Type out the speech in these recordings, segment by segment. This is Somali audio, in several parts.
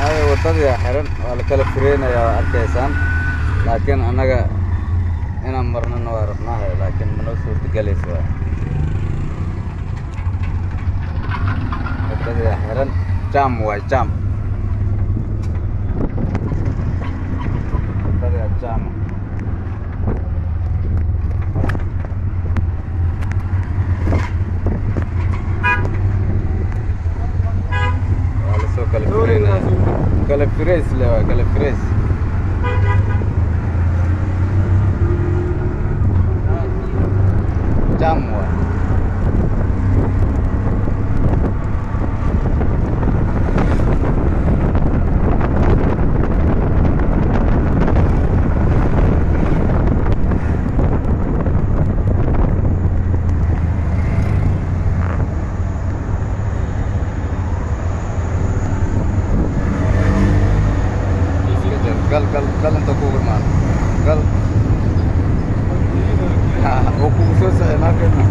أي وطد يا حرن ولا كلا فرين يا أركيسان لكن أنا مرنا نوارفناها لكن من صورة جلس وطد يا حرن جام وجام وطد يا جام كالفريس لا كالفريس جاموا قال انت كوبر مان قال هو كوبر ما كنا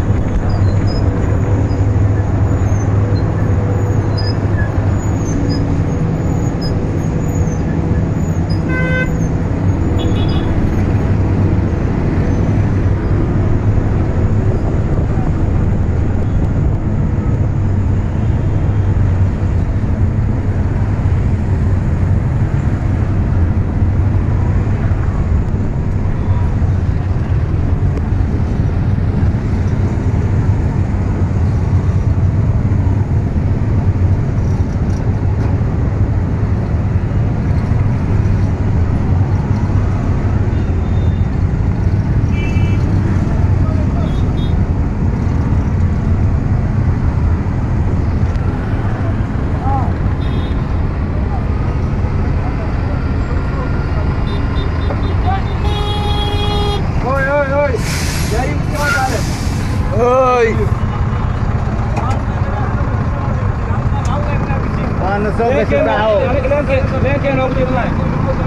أنا سوق ساعة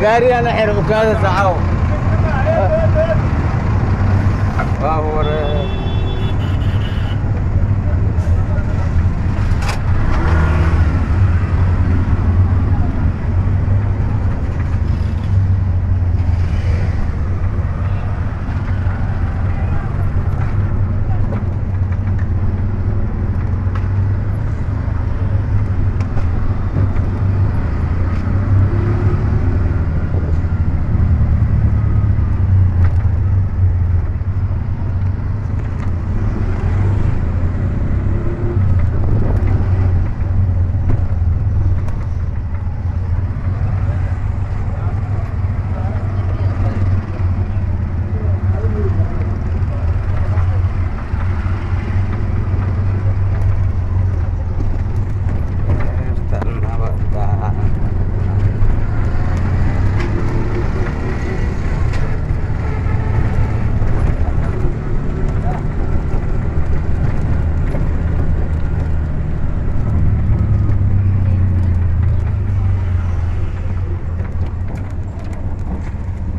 قاري أنا حرق كذا ساعة هو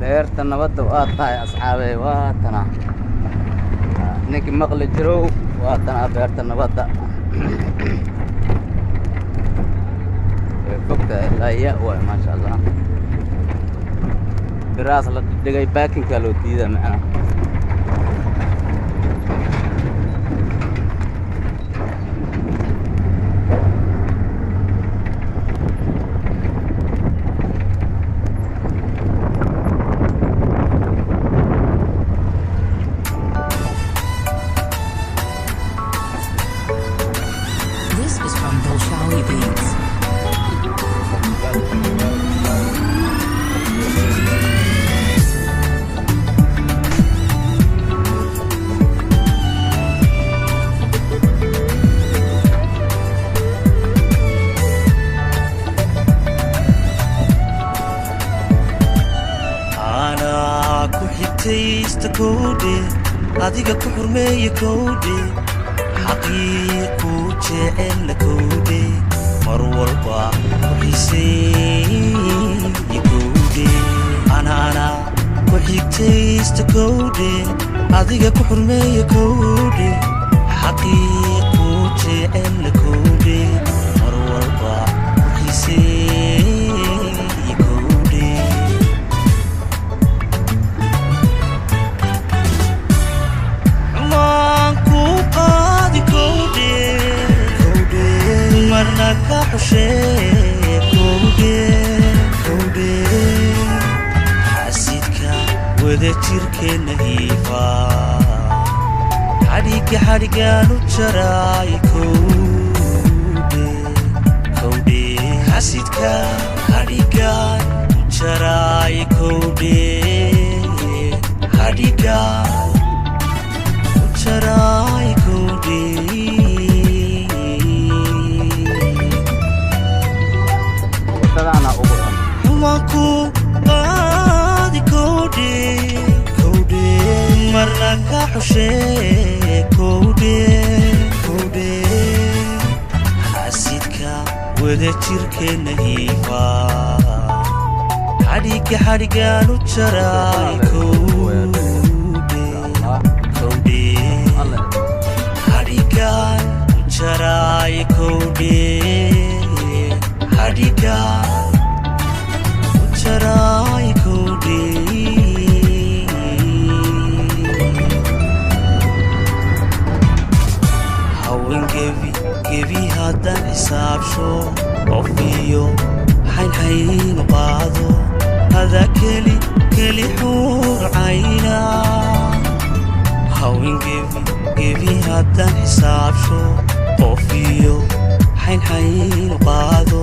beerta nabadda waa tahay asxaabay waa tana ninkii maqli jirow waa tana beerta nabadda fogta ilaa ya waay maasha allah biraas la dhigay baakinka loo diida macna adiga ku xurmeeyo kowde xaqiiqu jecel kowde mar walba ku xiiseeyo kowde ana ku xigtaysta kowde adiga ku xurmeeyo kowde xaqiiqu jecel kowde mar walba ku xiiseeyo حشي كودي حسيتك وذا تركي نهيفا حريقان وجراي كودي حسيتك حريقان وجراي كودي حريقان وجراي كودي Humanku badi kode marna ka xushe kode hasidka wada jirkeena hiifa xarigaan u jaray kode xarigaan u jaray kode xarigaan Charai kodi Hawin gevi hadan hisab sho Ofiyo hayn qaado Hada keli hur ayna Hawin gevi hadan hisab sho Ofiyo hayn qaado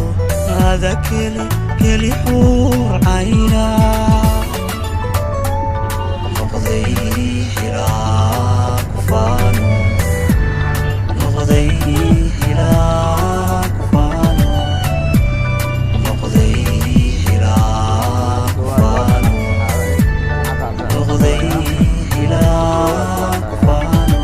Hada كلي حور عينا نقضي حراك وفانو نقضي حراك وفانو نقضي حراك وفانو نقضي حراك وفانو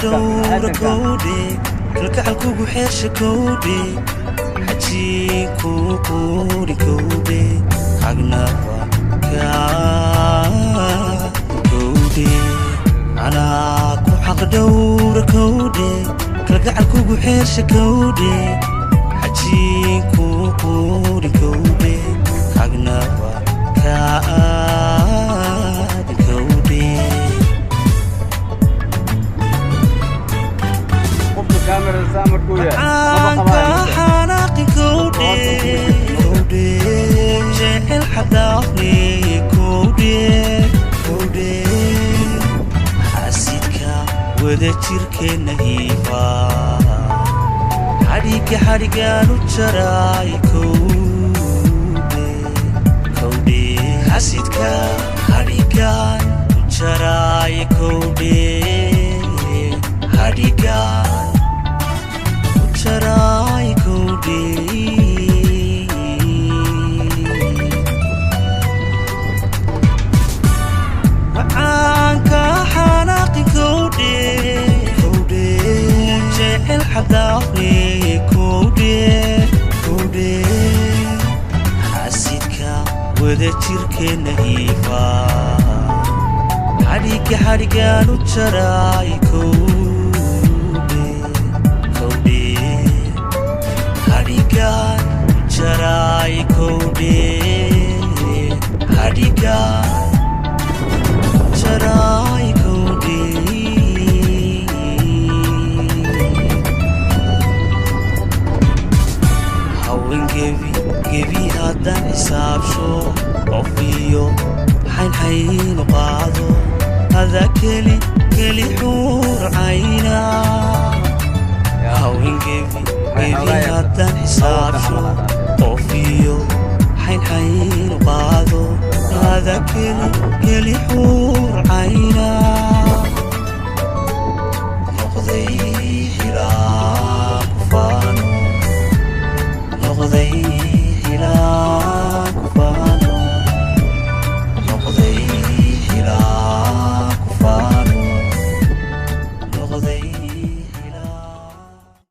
دور كودي كلك حلكو حيرش كودي حجي كودي حقنا كودي أنا كو حق دور كودي كلك حلكو حيرش كودي حجي كودي حقنا كودي كاميرا سامر كويا حناقي كودي جاهل حدافني كودي حسيتك وذا تركي نهيفا حريقان وجراي كودي حسيتك حريقان وجراي كودي حريقان Charai kodi Ma'anka hanaqi kodi Jahil hadafni kodi Hasidka wada jirkeena hiifa Xarigaan u jaray Harigan jarai kode Harigan jarai kode Hawin gevi hadan hisab sho Ofiyo hayn qaado Hada keli hur ayna Hawin gevi hadan hisab sho Ofiyo hayn qaado Hada keli hur ayna نقضي حراك وفانو نقضي